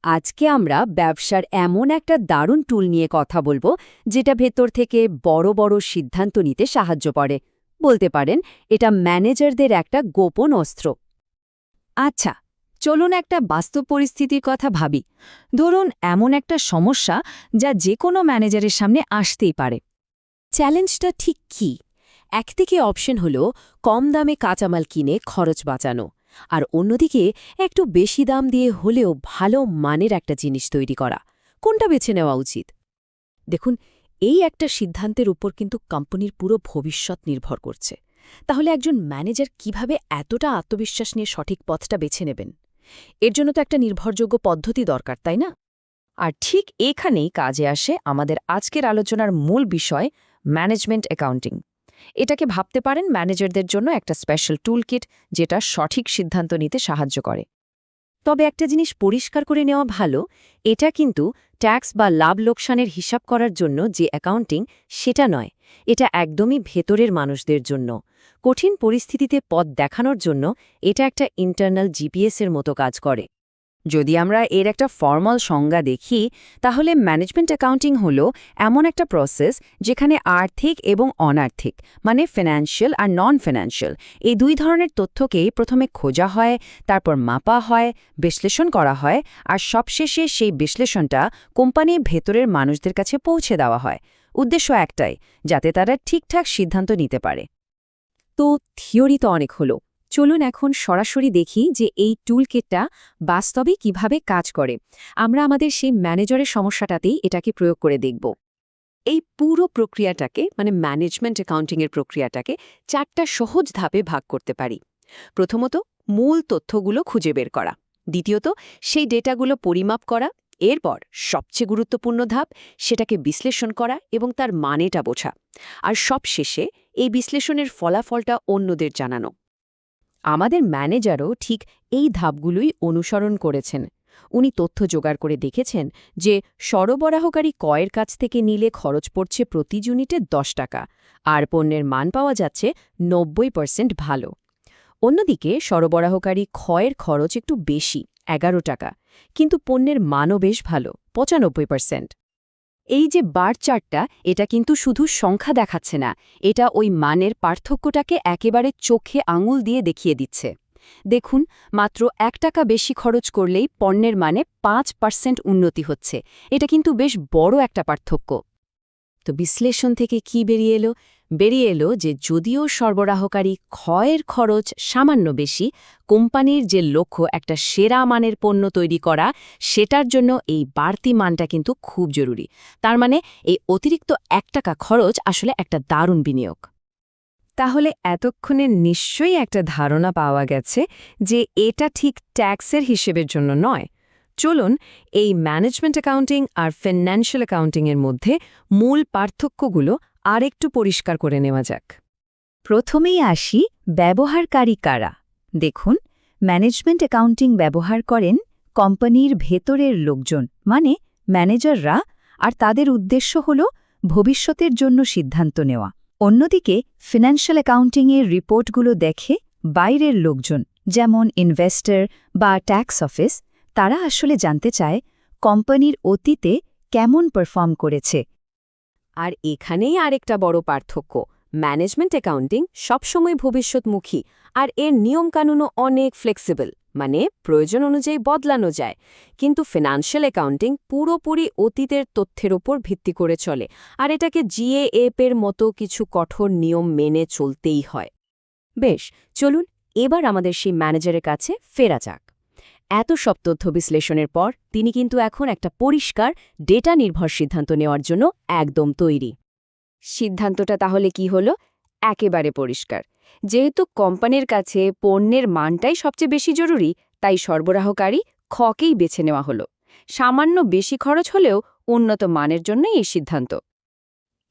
আজকে আমরা ব্যবসার এমন একটা দারুণ টুল নিয়ে কথা বলবো যেটা ভেতর থেকে বড় বড় সিদ্ধান্ত নিতে সাহায্য করে। বলতে পারেন এটা ম্যানেজারদের একটা গোপন অস্ত্র। আচ্ছা, চলুন একটা বাস্তব পরিস্থিতির কথা ভাবি। ধরুন এমন একটা সমস্যা যা যে কোনো ম্যানেজারের সামনে আসতেই পারে। চ্যালেঞ্জটা ঠিক কী? একদিকে অপশন হলো কম দামে কাঁচামাল কিনে খরচ বাঁচানো, আর অন্যদিকে একটু বেশি দাম দিয়ে হলেও ভালো মানের একটা জিনিস তৈরি করা। কোনটা বেছে নেওয়া উচিত? দেখুন, এই একটা সিদ্ধান্তের উপর কিন্তু কোম্পানির পুরো ভবিষ্যৎ নির্ভর করছে। তাহলে একজন ম্যানেজার কিভাবে এতটা আত্মবিশ্বাস নিয়ে সঠিক পথটা বেছে নেবেন? এর জন্য তো একটা নির্ভরযোগ্য পদ্ধতি দরকার, তাই না? আর ঠিক এখানেই কাজে আসে আমাদের আজকের আলোচনার মূল বিষয়, ম্যানেজমেন্ট অ্যাকাউন্টিং। এটাকে ভাবতে পারেন ম্যানেজারদের জন্য একটা স্পেশাল টুলকিট, যেটা সঠিক সিদ্ধান্ত নিতে সাহায্য করে। তবে একটা জিনিস পরিষ্কার করে নেওয়া ভালো, এটা কিন্তু ট্যাক্স বা লাভ লোকসানের হিসাব করার জন্য যে অ্যাকাউন্টিং, সেটা নয়। এটা একদমই ভেতরের মানুষদের জন্য। কঠিন পরিস্থিতিতে পথ দেখানোর জন্য এটা একটা ইন্টারনাল জিপিএসের মতো কাজ করে। যদি আমরা এর একটা ফর্মাল সংজ্ঞা দেখি, তাহলে ম্যানেজমেন্ট অ্যাকাউন্টিং হলো এমন একটা প্রসেস যেখানে আর্থিক এবং অনার্থিক, মানে ফিনান্সিয়াল আর নন ফিনান্সিয়াল, এই দুই ধরনের তথ্যকেই প্রথমে খোঁজা হয়, তারপর মাপা হয়, বিশ্লেষণ করা হয়, আর সবশেষে সেই বিশ্লেষণটা কোম্পানির ভেতরের মানুষদের কাছে পৌঁছে দেওয়া হয়। উদ্দেশ্য একটাই, যাতে তারা ঠিকঠাক সিদ্ধান্ত নিতে পারে। তো থিওরি তো অনেক হলো, চলুন এখন সরাসরি দেখি যে এই টুলকিটটা বাস্তবে কিভাবে কাজ করে। আমরা আমাদের সেই ম্যানেজারের সমস্যাটাতেই এটাকে প্রয়োগ করে দেখব। এই পুরো প্রক্রিয়াটাকে, মানে ম্যানেজমেন্ট অ্যাকাউন্টিংয়ের প্রক্রিয়াটাকে 4টা সহজ ধাপে ভাগ করতে পারি। প্রথমত, মূল তথ্যগুলো খুঁজে বের করা। দ্বিতীয়ত, সেই ডেটাগুলো পরিমাপ করা। এরপর সবচেয়ে গুরুত্বপূর্ণ ধাপ, সেটাকে বিশ্লেষণ করা এবং তার মানেটা বোঝা। আর সবশেষে এই বিশ্লেষণের ফলাফলটা অন্যদের জানানো। আমাদের ম্যানেজারও ঠিক এই ধাপগুলোই অনুসরণ করেছেন। উনি তথ্য জোগাড় করে দেখেছেন যে সরবরাহকারী কয়ের কাছ থেকে নিলে খরচ পড়ছে প্রতি ইউনিটে 10 টাকা, আর পণ্যের মান পাওয়া যাচ্ছে 90% ভালো। অন্যদিকে সরবরাহকারী ক্ষয়ের খরচ একটু বেশি, 11 টাকা, কিন্তু পণ্যের মানও বেশ ভালো, 95%। এই যে বার চার্টটা, এটা কিন্তু শুধু সংখ্যা দেখাচ্ছে না, এটা ওই মানের পার্থক্যটাকে একেবারে চোখে আঙুল দিয়ে দেখিয়ে দিচ্ছে। দেখুন, মাত্র 1 টাকা বেশি খরচ করলেই পণ্যের মানে 5% উন্নতি হচ্ছে। এটা কিন্তু বেশ বড় একটা পার্থক্য। তো বিশ্লেষণ থেকে কি বেরিয়ে এলো যে যদিও সরবরাহকারী ক্ষয়ের খরচ সামান্য বেশি, কোম্পানির যে লক্ষ্য একটা সেরা মানের পণ্য তৈরি করা, সেটার জন্য এই বাড়তি মানটা কিন্তু খুব জরুরি। তার মানে এই অতিরিক্ত 1 টাকা খরচ আসলে একটা দারুণ বিনিয়োগ। তাহলে এতক্ষণে নিশ্চয়ই একটা ধারণা পাওয়া গেছে যে এটা ঠিক ট্যাক্সের হিসেবের জন্য নয়। চলুন এই ম্যানেজমেন্ট অ্যাকাউন্টিং আর ফিন্যান্সিয়াল অ্যাকাউন্টিংয়ের মধ্যে মূল পার্থক্যগুলো আরেকটু পরিষ্কার করে নেওয়া যাক। প্রথমেই আসি ব্যবহারকারী কারা। দেখুন, ম্যানেজমেন্ট অ্যাকাউন্টিং ব্যবহার করেন কোম্পানির ভেতরের লোকজন, মানে ম্যানেজাররা, আর তাদের উদ্দেশ্য হল ভবিষ্যতের জন্য সিদ্ধান্ত নেওয়া। অন্যদিকে ফিন্যান্সিয়াল অ্যাকাউন্টিংয়ের রিপোর্টগুলো দেখে বাইরের লোকজন, যেমন ইনভেস্টর বা ট্যাক্স অফিস। তারা আসলে জানতে চায় কোম্পানির অতীতে কেমন পারফর্ম করেছে। আর এখানেই আরেকটা বড় পার্থক্য, ম্যানেজমেন্ট অ্যাকাউন্টিং সবসময় ভবিষ্যৎমুখী, আর এর নিয়মকানুনও অনেক ফ্লেক্সিবল, মানে প্রয়োজন অনুযায়ী বদলানো যায়। কিন্তু ফিনান্সিয়াল অ্যাকাউন্টিং পুরোপুরি অতীতের তথ্যের ওপর ভিত্তি করে চলে, আর এটাকে জিএএপের মতো কিছু কঠোর নিয়ম মেনে চলতেই হয়। বেশ, চলুন এবার আমাদের সেই ম্যানেজারের কাছে ফেরা যাক। এত সব তথ্য বিশ্লেষণের পর তিনি কিন্তু এখন একটা পরিষ্কার ডেটা নির্ভর সিদ্ধান্ত নেওয়ার জন্য একদম তৈরি। সিদ্ধান্তটা তাহলে কি হলো? একেবারে পরিষ্কার। যেহেতু কোম্পানির কাছে পণ্যের মানটাই সবচেয়ে বেশি জরুরি, তাই সরবরাহকারী খকেই বেছে নেওয়া হলো। সামান্য বেশি খরচ হলেও উন্নত মানের জন্যই এই সিদ্ধান্ত।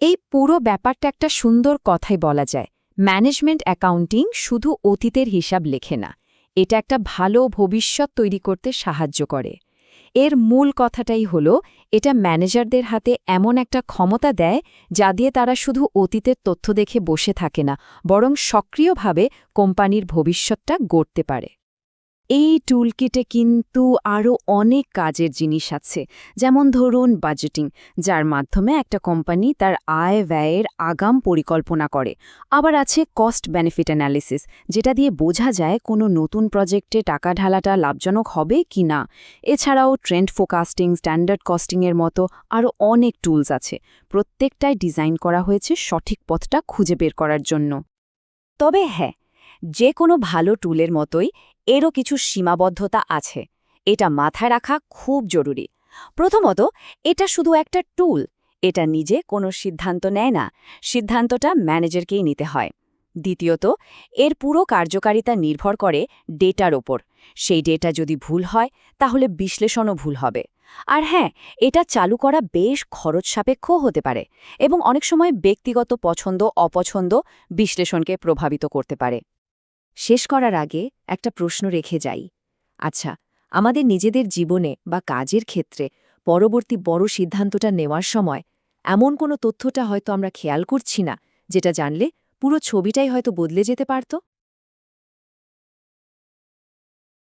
এই পুরো ব্যাপারটা একটা সুন্দর কথাই বলা যায়। ম্যানেজমেন্ট অ্যাকাউন্টিং শুধু অতীতের হিসাব লেখে না, এটা একটা ভালো ভবিষ্যৎ তৈরি করতে সাহায্য করে। এর মূল কথাটাই হলো, এটা ম্যানেজারদের হাতে এমন একটা ক্ষমতা দেয় যা দিয়ে তারা শুধু অতীতের তথ্য দেখে বসে থাকে না, বরং সক্রিয়ভাবে কোম্পানির ভবিষ্যৎটা গড়তে পারে। এই টুলকিটে কিন্তু আরও অনেক কাজের জিনিস আছে, যেমন ধরুন বাজেটিং, যার মাধ্যমে একটা কোম্পানি তার আয় ব্যয়ের আগাম পরিকল্পনা করে। আবার আছে কস্ট বেনিফিট অ্যানালিসিস, যেটা দিয়ে বোঝা যায় কোনো নতুন প্রজেক্টে টাকা ঢালাটা লাভজনক হবে কি না। এছাড়াও ট্রেন্ড ফোকাস্টিং, স্ট্যান্ডার্ড কস্টিংয়ের মতো আরও অনেক টুলস আছে। প্রত্যেকটাই ডিজাইন করা হয়েছে সঠিক পথটা খুঁজে বের করার জন্য। তবে হ্যাঁ, যে কোনো ভালো টুলের মতোই এরও কিছু সীমাবদ্ধতা আছে। এটা মাথায় রাখা খুব জরুরি। প্রথমত, এটা শুধু একটা টুল। এটা নিজে কোনো সিদ্ধান্ত নেয় না, সিদ্ধান্তটা ম্যানেজারকেই নিতে হয়। দ্বিতীয়ত, এর পুরো কার্যকারিতা নির্ভর করে ডেটার ওপর। সেই ডেটা যদি ভুল হয়, তাহলে বিশ্লেষণও ভুল হবে। আর হ্যাঁ, এটা চালু করা বেশ খরচ সাপেক্ষও হতে পারে, এবং অনেক সময় ব্যক্তিগত পছন্দ অপছন্দ বিশ্লেষণকে প্রভাবিত করতে পারে। শেষ করার আগে একটা প্রশ্ন রেখে যাই। আচ্ছা, আমাদের নিজেদের জীবনে বা কাজের ক্ষেত্রে পরবর্তী বড় সিদ্ধান্তটা নেওয়ার সময় এমন কোনো তথ্যটা হয়তো আমরা খেয়াল করছি না, যেটা জানলে পুরো ছবিটাই হয়তো বদলে যেতে পারত?